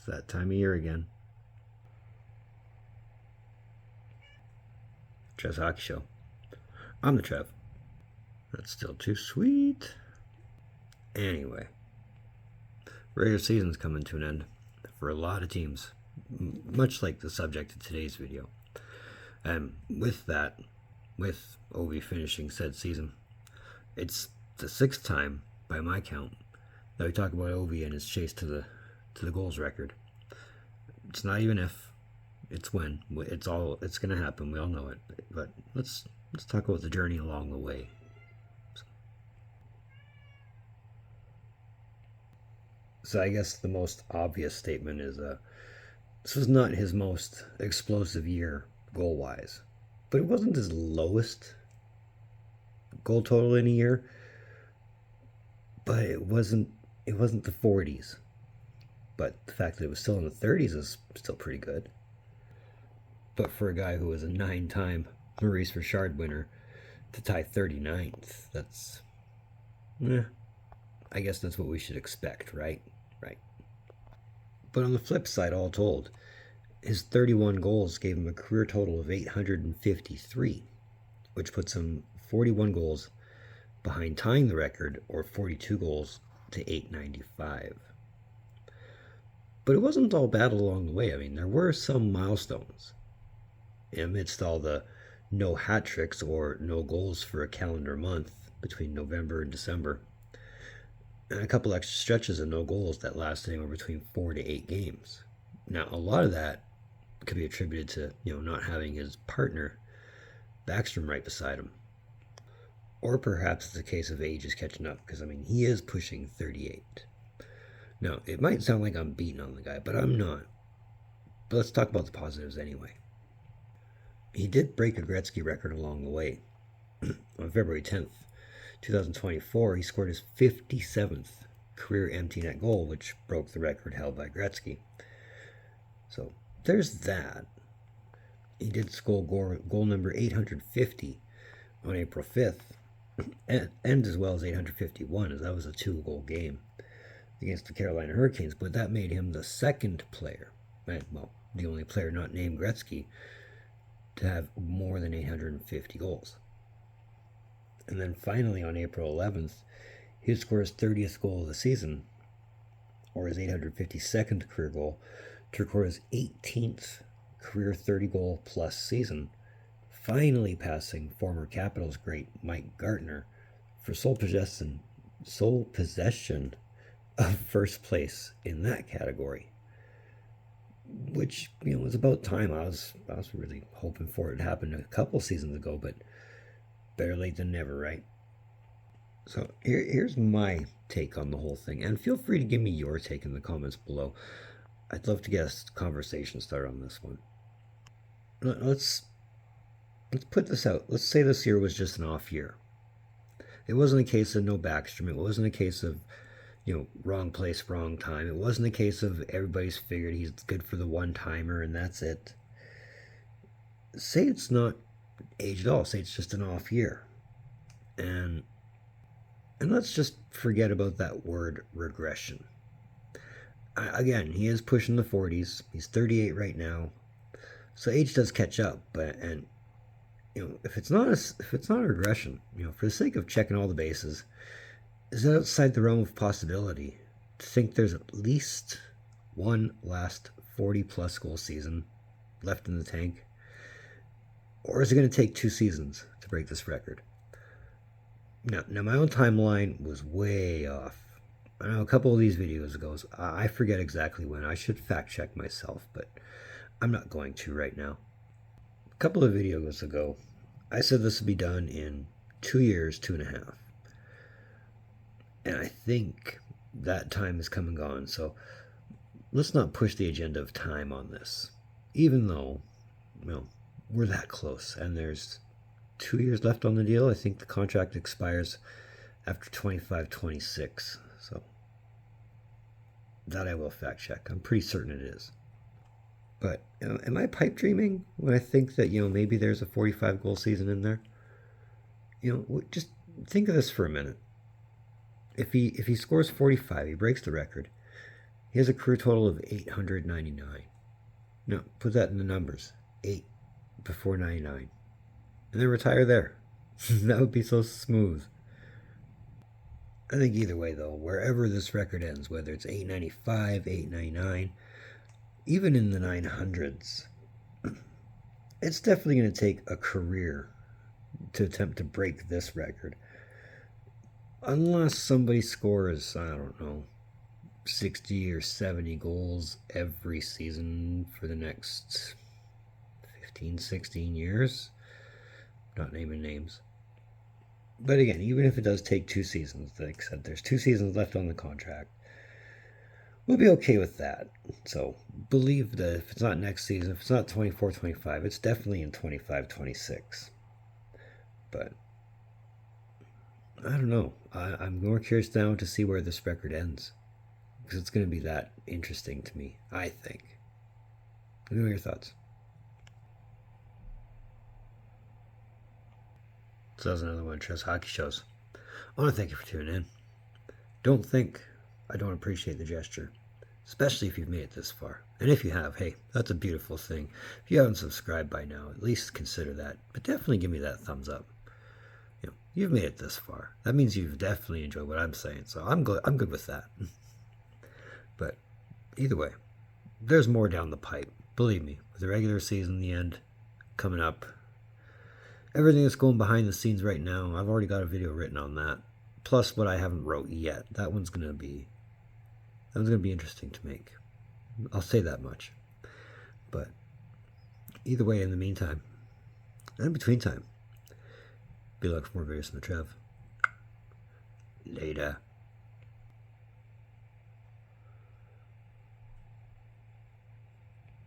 It's that time of year again. Trev's Hockey Show. I'm the Trev. That's still too sweet. Anyway, regular season's coming to an end for a lot of teams, much like the subject of today's video. And with that, with Ovi finishing said season, it's the 6th time, by my count, that we talk about Ovi and his chase to the goals record. It's not even if, it's when. It's going to happen. We all know it. But let's talk about the journey along the way. So I guess the most obvious statement is this was not his most explosive year goal-wise, but it wasn't his lowest goal total in a year, but it wasn't the 40s. But the fact that it was still in the 30s is still pretty good. But for a guy who was a 9-time Maurice Richard winner to tie 39th, that's, I guess that's what we should expect, right? Right. But on the flip side, all told, his 31 goals gave him a career total of 853, which puts him 41 goals behind tying the record, or 42 goals to 895. But it wasn't all bad along the way. I mean, there were some milestones. Amidst all the no hat tricks or no goals for a calendar month between November and December, and a couple extra stretches of no goals that lasted anywhere between 4 to 8 games. Now, a lot of that could be attributed to, not having his partner, Backstrom, right beside him. Or perhaps it's a case of age is catching up, because, he is pushing 38. Now, it might sound like I'm beating on the guy, but I'm not. But let's talk about the positives anyway. He did break a Gretzky record along the way. On February 10th, 2024, he scored his 57th career empty net goal, which broke the record held by Gretzky. So there's that. He did score goal number 850 on April 5th, and as well as 851, as that was a 2-goal game against the Carolina Hurricanes, but that made him the second player, well, the only player not named Gretzky, to have more than 850 goals. And then finally on April 11th, he would score his 30th goal of the season, or his 852nd career goal, to record his 18th career 30-goal plus season, finally passing former Capitals great Mike Gartner for sole possession of first place in that category. Which, was about time. I was really hoping for it to happen a couple seasons ago, but better late than never, right? So here's my take on the whole thing, and feel free to give me your take in the comments below. I'd love to get a conversation started on this one. Let's put this out. Let's say this year was just an off year. It wasn't a case of no Backstrom. It wasn't a case of, wrong place, wrong time. It wasn't a case of everybody's figured he's good for the one-timer and that's it. Say it's not age at all. Say it's just an off year. And let's just forget about that word regression. Again, he is pushing the 40s. He's 38 right now. So age does catch up, but if it's not a regression, for the sake of checking all the bases, is it outside the realm of possibility to think there's at least one last 40-plus goal season left in the tank? Or is it going to take 2 seasons to break this record? Now my own timeline was way off. I know a couple of these videos ago, I forget exactly when. I should fact check myself, but I'm not going to right now. A couple of videos ago, I said this would be done in 2 years, 2.5. And I think that time has come and gone, so let's not push the agenda of time on this. Even though, we're that close, and there's 2 years left on the deal. I think the contract expires after 25-26, so that I will fact check. I'm pretty certain it is. But am I pipe dreaming when I think that, maybe there's a 45-goal season in there? Just think of this for a minute. If he scores 45, he breaks the record. He has a career total of 899. No, put that in the numbers. 8 before 99. And then retire there. That would be so smooth. I think either way, though, wherever this record ends, whether it's 895, 899, even in the 900s, it's definitely going to take a career to attempt to break this record. Unless somebody scores, I don't know, 60 or 70 goals every season for the next 15, 16 years. Not naming names. But again, even if it does take 2 seasons, like I said, there's 2 seasons left on the contract. We'll be okay with that. So believe that if it's not next season, if it's not 24-25, it's definitely in 25-26. But I don't know. I'm more curious now to see where this record ends. Because it's going to be that interesting to me, I think. Let me know your thoughts. So that was another one of Trev's hockey shows. I want to thank you for tuning in. Don't think I don't appreciate the gesture, especially if you've made it this far. And if you have, hey, that's a beautiful thing. If you haven't subscribed by now, at least consider that. But definitely give me that thumbs up. You've made it this far. That means you've definitely enjoyed what I'm saying. So I'm good with that. But either way, there's more down the pipe. Believe me, with the regular season, the end coming up, everything that's going behind the scenes right now, I've already got a video written on that. Plus what I haven't wrote yet. That one's gonna be interesting to make. I'll say that much. But either way, in the meantime, and in between time, be looking for more videos from the Trev. Later.